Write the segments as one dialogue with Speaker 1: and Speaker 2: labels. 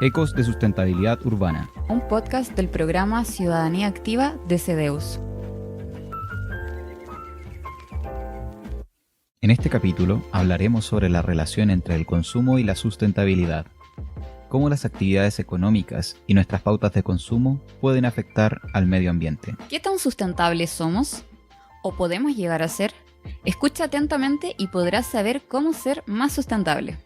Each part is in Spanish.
Speaker 1: Ecos de Sustentabilidad Urbana,
Speaker 2: un podcast del programa Ciudadanía Activa de CEDEUS.
Speaker 1: En este capítulo hablaremos sobre la relación entre el consumo y la sustentabilidad, cómo las actividades económicas y nuestras pautas de consumo pueden afectar al medio ambiente.
Speaker 2: ¿Qué tan sustentables somos? ¿O podemos llegar a ser? Escucha atentamente y podrás saber cómo ser más sustentable.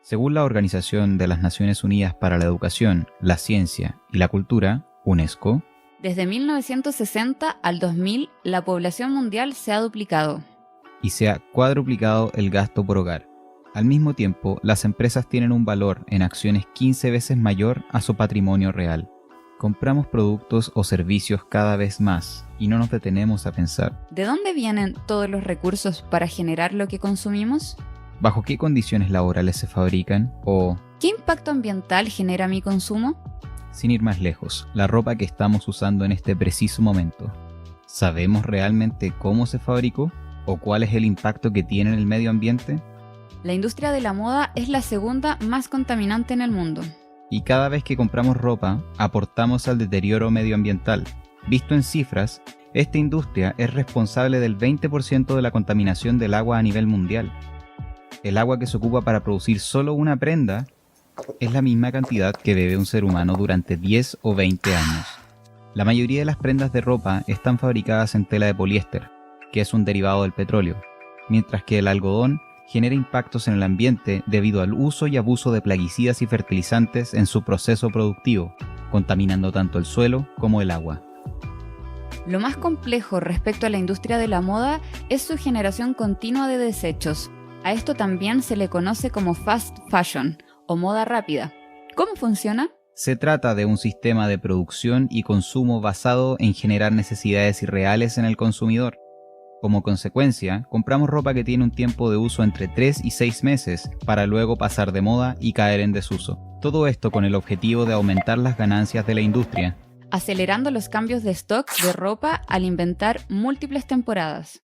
Speaker 1: Según la Organización de las Naciones Unidas para la Educación, la Ciencia y la Cultura, UNESCO,
Speaker 2: desde 1960 al 2000, la población mundial se ha duplicado
Speaker 1: y se ha cuadruplicado el gasto por hogar. Al mismo tiempo, las empresas tienen un valor en acciones 15 veces mayor a su patrimonio real. Compramos productos o servicios cada vez más y no nos detenemos a pensar:
Speaker 2: ¿de dónde vienen todos los recursos para generar lo que consumimos?
Speaker 1: ¿Bajo qué condiciones laborales se fabrican? ¿O
Speaker 2: qué impacto ambiental genera mi consumo?
Speaker 1: Sin ir más lejos, la ropa que estamos usando en este preciso momento, ¿sabemos realmente cómo se fabricó? ¿O cuál es el impacto que tiene en el medio ambiente?
Speaker 2: La industria de la moda es la segunda más contaminante en el mundo.
Speaker 1: Y cada vez que compramos ropa, aportamos al deterioro medioambiental. Visto en cifras, esta industria es responsable del 20% de la contaminación del agua a nivel mundial. El agua que se ocupa para producir solo una prenda es la misma cantidad que bebe un ser humano durante 10 o 20 años. La mayoría de las prendas de ropa están fabricadas en tela de poliéster, que es un derivado del petróleo, mientras que el algodón genera impactos en el ambiente debido al uso y abuso de plaguicidas y fertilizantes en su proceso productivo, contaminando tanto el suelo como el agua.
Speaker 2: Lo más complejo respecto a la industria de la moda es su generación continua de desechos. A esto también se le conoce como fast fashion o moda rápida. ¿Cómo funciona?
Speaker 1: Se trata de un sistema de producción y consumo basado en generar necesidades irreales en el consumidor. Como consecuencia, compramos ropa que tiene un tiempo de uso entre 3 y 6 meses para luego pasar de moda y caer en desuso. Todo esto con el objetivo de aumentar las ganancias de la industria,
Speaker 2: acelerando los cambios de stock de ropa al inventar múltiples temporadas.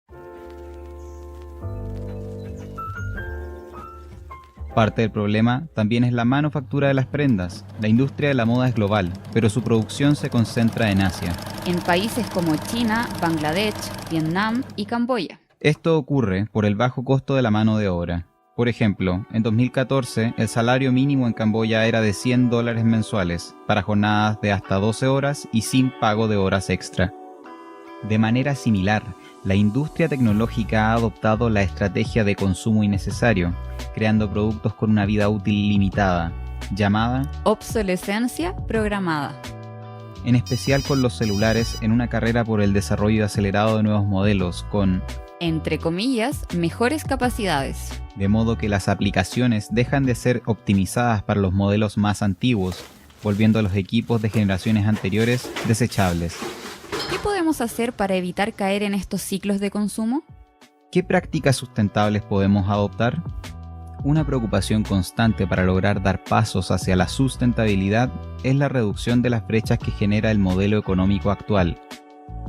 Speaker 1: Parte del problema también es la manufactura de las prendas. La industria de la moda es global, pero su producción se concentra en Asia,
Speaker 2: en países como China, Bangladesh, Vietnam y Camboya.
Speaker 1: Esto ocurre por el bajo costo de la mano de obra. Por ejemplo, en 2014, el salario mínimo en Camboya era de $100 mensuales, para jornadas de hasta 12 horas y sin pago de horas extra. De manera similar, la industria tecnológica ha adoptado la estrategia de consumo innecesario, creando productos con una vida útil limitada, llamada
Speaker 2: obsolescencia programada.
Speaker 1: En especial con los celulares, en una carrera por el desarrollo acelerado de nuevos modelos con,
Speaker 2: entre comillas, mejores capacidades.
Speaker 1: De modo que las aplicaciones dejan de ser optimizadas para los modelos más antiguos, volviendo a los equipos de generaciones anteriores desechables.
Speaker 2: ¿Qué podemos hacer para evitar caer en estos ciclos de consumo?
Speaker 1: ¿Qué prácticas sustentables podemos adoptar? Una preocupación constante para lograr dar pasos hacia la sustentabilidad es la reducción de las brechas que genera el modelo económico actual.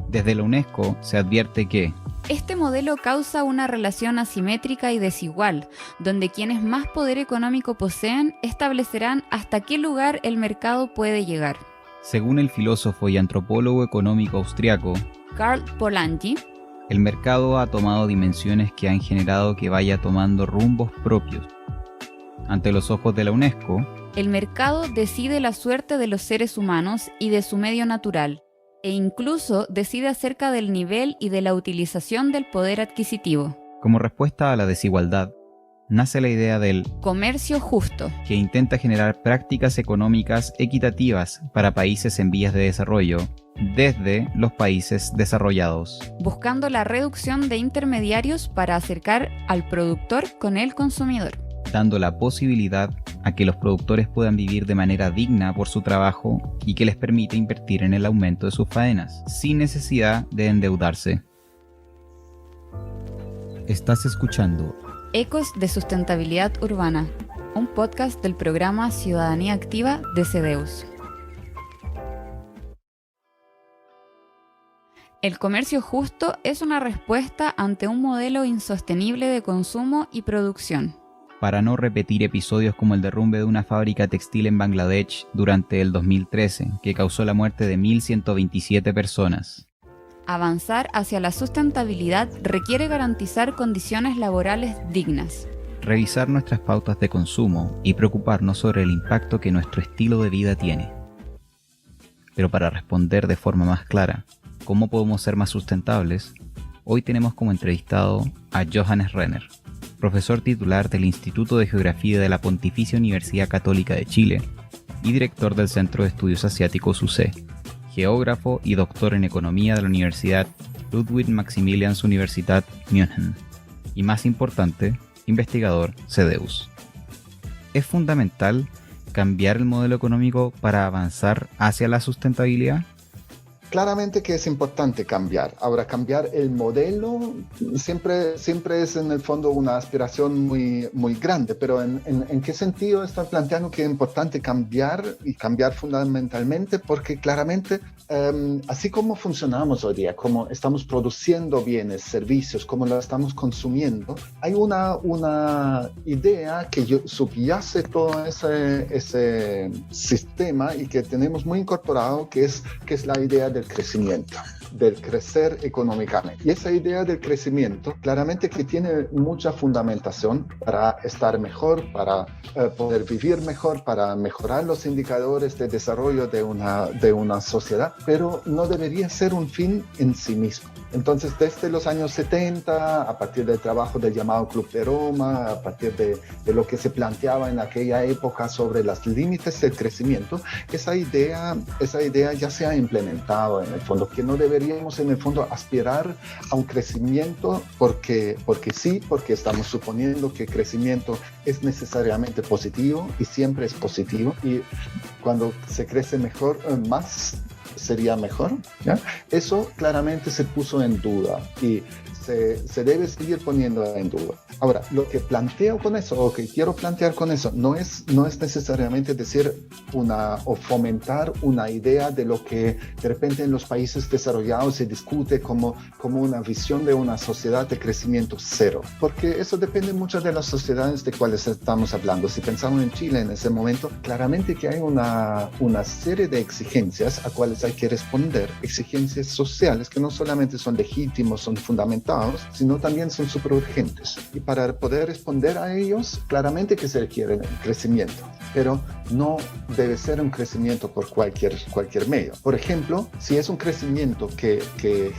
Speaker 1: Desde la UNESCO se advierte que
Speaker 2: este modelo causa una relación asimétrica y desigual, donde quienes más poder económico poseen establecerán hasta qué lugar el mercado puede llegar.
Speaker 1: Según el filósofo y antropólogo económico austriaco
Speaker 2: Karl Polanyi,
Speaker 1: el mercado ha tomado dimensiones que han generado que vaya tomando rumbos propios. Ante los ojos de la UNESCO,
Speaker 2: el mercado decide la suerte de los seres humanos y de su medio natural, e incluso decide acerca del nivel y de la utilización del poder adquisitivo.
Speaker 1: Como respuesta a la desigualdad, nace la idea del
Speaker 2: comercio justo,
Speaker 1: que intenta generar prácticas económicas equitativas para países en vías de desarrollo, desde los países desarrollados,
Speaker 2: buscando la reducción de intermediarios para acercar al productor con el consumidor,
Speaker 1: dando la posibilidad a que los productores puedan vivir de manera digna por su trabajo y que les permite invertir en el aumento de sus faenas, sin necesidad de endeudarse. Estás escuchando
Speaker 2: Ecos de Sustentabilidad Urbana, un podcast del programa Ciudadanía Activa de CEDEUS. El comercio justo es una respuesta ante un modelo insostenible de consumo y producción.
Speaker 1: para no repetir episodios como el derrumbe de una fábrica textil en Bangladesh durante el 2013, que causó la muerte de 1.127 personas.
Speaker 2: Avanzar hacia la sustentabilidad requiere garantizar condiciones laborales dignas.
Speaker 1: Revisar nuestras pautas de consumo y preocuparnos sobre el impacto que nuestro estilo de vida tiene. Pero para responder de forma más clara, ¿cómo podemos ser más sustentables? Hoy tenemos como entrevistado a Johannes Renner, profesor titular del Instituto de Geografía de la Pontificia Universidad Católica de Chile y director del Centro de Estudios Asiáticos UC, geógrafo y doctor en Economía de la Universidad Ludwig-Maximilians-Universität München, y más importante, investigador CDEUS. ¿Es fundamental cambiar el modelo económico para avanzar hacia la sustentabilidad?
Speaker 3: Claramente que es importante cambiar. Ahora, cambiar el modelo siempre es en el fondo una aspiración muy grande, pero ¿en qué sentido estoy planteando que es importante cambiar y cambiar fundamentalmente? Porque claramente, así como funcionamos hoy día, como estamos produciendo bienes, servicios, como lo estamos consumiendo, hay una idea que subyace todo ese sistema y que tenemos muy incorporado, que es la idea del crecimiento, del crecer económicamente. Y esa idea del crecimiento claramente que tiene mucha fundamentación para estar mejor, para poder vivir mejor, para mejorar los indicadores de desarrollo de una sociedad, pero no debería ser un fin en sí mismo. Entonces, desde los años 70, a partir del trabajo del llamado Club de Roma, a partir de lo que se planteaba en aquella época sobre los límites del crecimiento, esa idea ya se ha implementado en el fondo, que no deberíamos en el fondo aspirar a un crecimiento porque estamos suponiendo que el crecimiento es necesariamente positivo y siempre es positivo, y cuando se crece mejor, más sería mejor, ¿ya? Eso claramente se puso en duda y se debe seguir poniendo en duda. Ahora, lo que planteo con eso, o que quiero plantear con eso, no es necesariamente decir o fomentar una idea de lo que de repente en los países desarrollados se discute como una visión de una sociedad de crecimiento cero, porque eso depende mucho de las sociedades de cuales estamos hablando. Si pensamos en Chile en ese momento, claramente que hay una serie de exigencias a cuales hay que responder, exigencias sociales que no solamente son legítimos, son fundamentales, sino también son súper urgentes. Y para poder responder a ellos, claramente que se requiere crecimiento, pero no debe ser un crecimiento por cualquier medio. Por ejemplo, si es un crecimiento que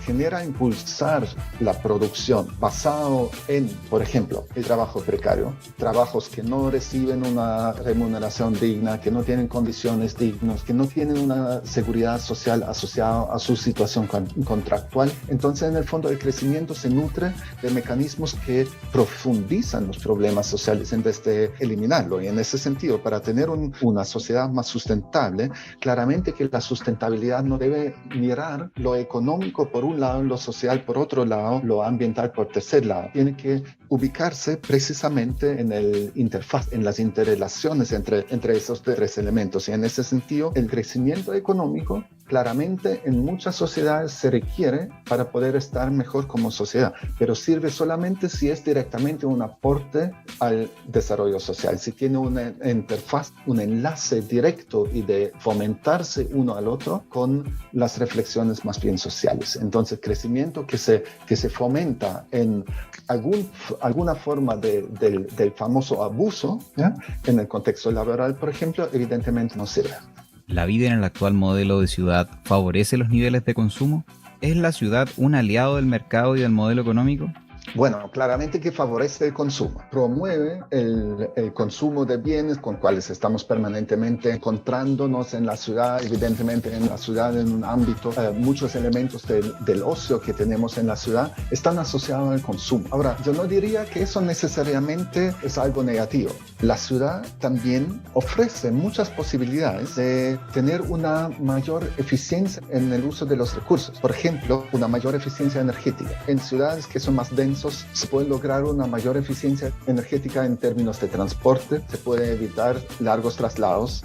Speaker 3: genera impulsar la producción basado en, por ejemplo, el trabajo precario, trabajos que no reciben una remuneración digna, que no tienen condiciones dignas, que no tienen una seguridad social asociada a su situación contractual, entonces en el fondo el crecimiento se nutre de mecanismos que profundizan los problemas sociales en vez de eliminarlo. Y en ese sentido, para tener una sociedad más sustentable, claramente que la sustentabilidad no debe mirar lo económico por un lado, lo social por otro lado, lo ambiental por tercer lado. Tiene que ubicarse precisamente en el interfaz, en las interrelaciones entre esos tres elementos. Y en ese sentido, el crecimiento económico claramente en muchas sociedades se requiere para poder estar mejor como sociedad, pero sirve solamente si es directamente un aporte al desarrollo social, si tiene una interfaz, un enlace directo y de fomentarse uno al otro con las reflexiones más bien sociales. Entonces, crecimiento que se fomenta en alguna forma del famoso abuso, ¿ya? En el contexto laboral, por ejemplo, evidentemente no sirve.
Speaker 1: ¿La vida en el actual modelo de ciudad favorece los niveles de consumo? ¿Es la ciudad un aliado del mercado y del modelo económico?
Speaker 3: Bueno, claramente que favorece el consumo, promueve el consumo de bienes con cuales estamos permanentemente encontrándonos en la ciudad, evidentemente en la ciudad, en un ámbito, muchos elementos del ocio que tenemos en la ciudad están asociados al consumo. Ahora, yo no diría que eso necesariamente es algo negativo. La ciudad también ofrece muchas posibilidades de tener una mayor eficiencia en el uso de los recursos. Por ejemplo, una mayor eficiencia energética. En ciudades que son más densas recursos, se puede lograr una mayor eficiencia energética en términos de transporte, se puede evitar largos traslados,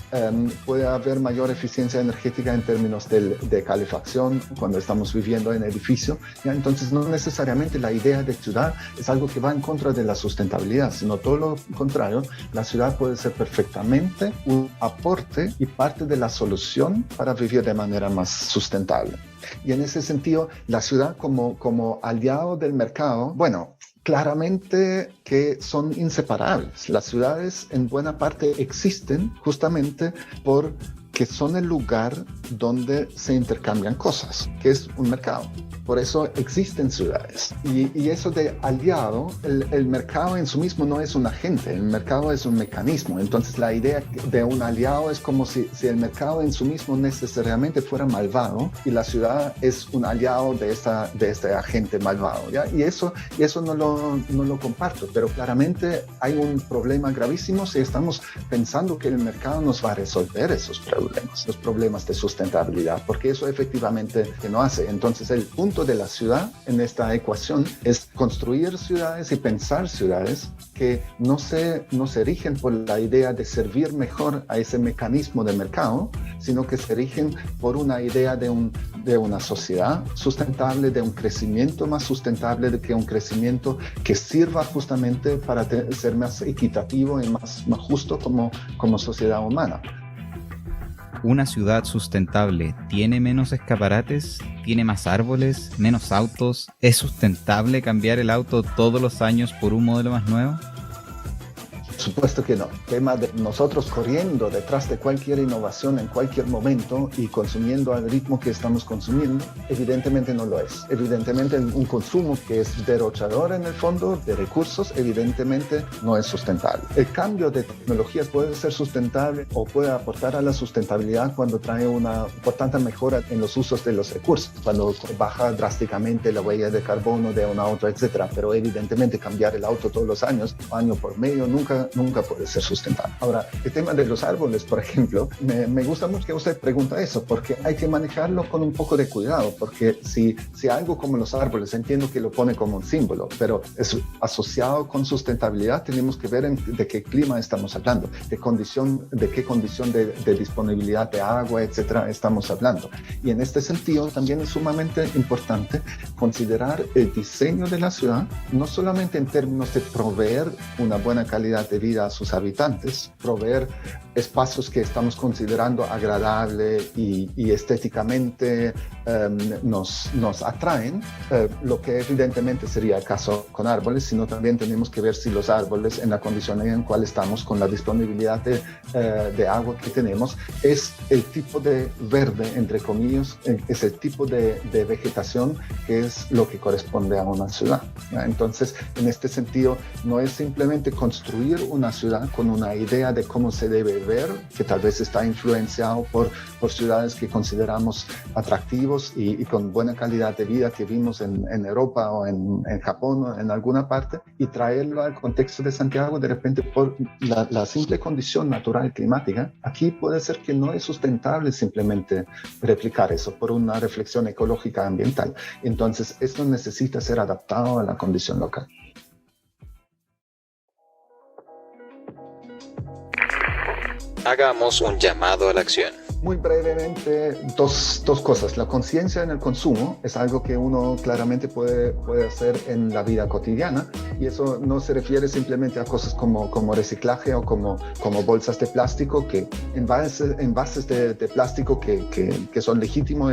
Speaker 3: puede haber mayor eficiencia energética en términos de calefacción cuando estamos viviendo en edificio. ¿Ya? Entonces, no necesariamente la idea de ciudad es algo que va en contra de la sustentabilidad, sino todo lo contrario. La ciudad puede ser perfectamente un aporte y parte de la solución para vivir de manera más sustentable. Y en ese sentido, la ciudad como aliado del mercado, bueno, claramente que son inseparables. Las ciudades en buena parte existen justamente porque son el lugar donde se intercambian cosas, que es un mercado. Por eso existen ciudades. Y eso de aliado, el mercado en sí mismo no es un agente, el mercado es un mecanismo. Entonces la idea de un aliado es como si el mercado en sí mismo necesariamente fuera malvado y la ciudad es un aliado de este agente malvado, ¿ya? Y eso no lo comparto, pero claramente hay un problema gravísimo si estamos pensando que el mercado nos va a resolver esos problemas, los problemas de sustentabilidad, porque eso efectivamente que no hace. Entonces el punto de la ciudad en esta ecuación es construir ciudades y pensar ciudades que no se rigen por la idea de servir mejor a ese mecanismo de mercado, sino que se rigen por una idea de una sociedad sustentable, de un crecimiento más sustentable, de que un crecimiento que sirva justamente para ser más equitativo y más justo como sociedad humana.
Speaker 1: ¿Una ciudad sustentable tiene menos escaparates? ¿Tiene más árboles? ¿Menos autos? ¿Es sustentable cambiar el auto todos los años por un modelo más nuevo?
Speaker 3: Supuesto que no. El tema de nosotros corriendo detrás de cualquier innovación en cualquier momento y consumiendo al ritmo que estamos consumiendo, evidentemente no lo es. Evidentemente un consumo que es derrochador en el fondo de recursos, evidentemente no es sustentable. El cambio de tecnologías puede ser sustentable o puede aportar a la sustentabilidad cuando trae una importante mejora en los usos de los recursos, cuando baja drásticamente la huella de carbono de un auto, etcétera. Pero evidentemente cambiar el auto todos los años, año por medio, nunca puede ser sustentable. Ahora, el tema de los árboles, por ejemplo, me gusta mucho que usted pregunta eso, porque hay que manejarlo con un poco de cuidado, porque si algo como los árboles, entiendo que lo pone como un símbolo, pero es asociado con sustentabilidad, tenemos que ver de qué clima estamos hablando, de qué condición de disponibilidad de agua, etcétera, estamos hablando. Y en este sentido, también es sumamente importante considerar el diseño de la ciudad, no solamente en términos de proveer una buena calidad de vida a sus habitantes, proveer espacios que estamos considerando agradable y estéticamente nos atraen, lo que evidentemente sería el caso con árboles, sino también tenemos que ver si los árboles en la condición en la cual estamos con la disponibilidad de agua que tenemos es el tipo de verde, entre comillas, es el tipo de vegetación que es lo que corresponde a una ciudad, ¿ya? Entonces, en este sentido, no es simplemente construir una ciudad con una idea de cómo se debe ver, que tal vez está influenciado por ciudades que consideramos atractivos y con buena calidad de vida que vimos en Europa o en Japón o en alguna parte, y traerlo al contexto de Santiago de repente por la simple condición natural climática. Aquí puede ser que no es sustentable simplemente replicar eso por una reflexión ecológica ambiental. Entonces, esto necesita ser adaptado a la condición local.
Speaker 1: Hagamos un llamado a la acción.
Speaker 3: Muy brevemente, dos cosas. La conciencia en el consumo es algo que uno claramente puede hacer en la vida cotidiana, y eso no se refiere simplemente a cosas como reciclaje o como bolsas de plástico, que envases de plástico que son legítimos,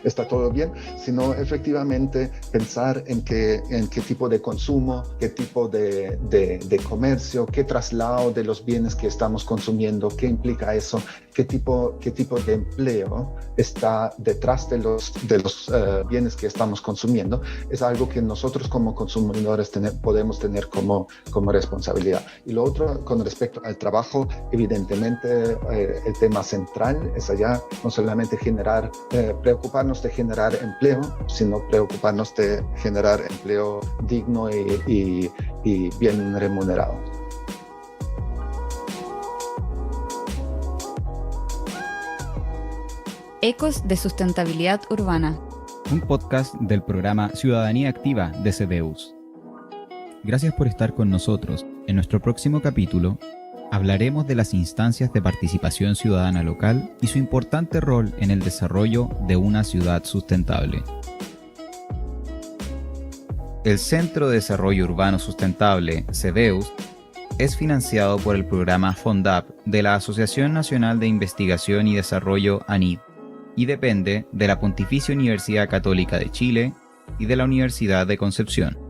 Speaker 3: está todo bien, sino efectivamente pensar en qué tipo de consumo, qué tipo de comercio, qué traslado de los bienes que estamos consumiendo, qué implica eso, qué tipo de empleo está detrás de los bienes que estamos consumiendo. Es algo que nosotros como consumidores podemos tener como responsabilidad. Y lo otro, con respecto al trabajo, evidentemente el tema central es allá no solamente preocuparnos de generar empleo, sino preocuparnos de generar empleo digno y bien remunerado.
Speaker 2: Ecos de Sustentabilidad Urbana.
Speaker 1: Un podcast del programa Ciudadanía Activa de CDEUS. Gracias por estar con nosotros. En nuestro próximo capítulo hablaremos de las instancias de participación ciudadana local y su importante rol en el desarrollo de una ciudad sustentable. El Centro de Desarrollo Urbano Sustentable, CDEUS, es financiado por el programa FONDAP de la Asociación Nacional de Investigación y Desarrollo ANID y depende de la Pontificia Universidad Católica de Chile y de la Universidad de Concepción.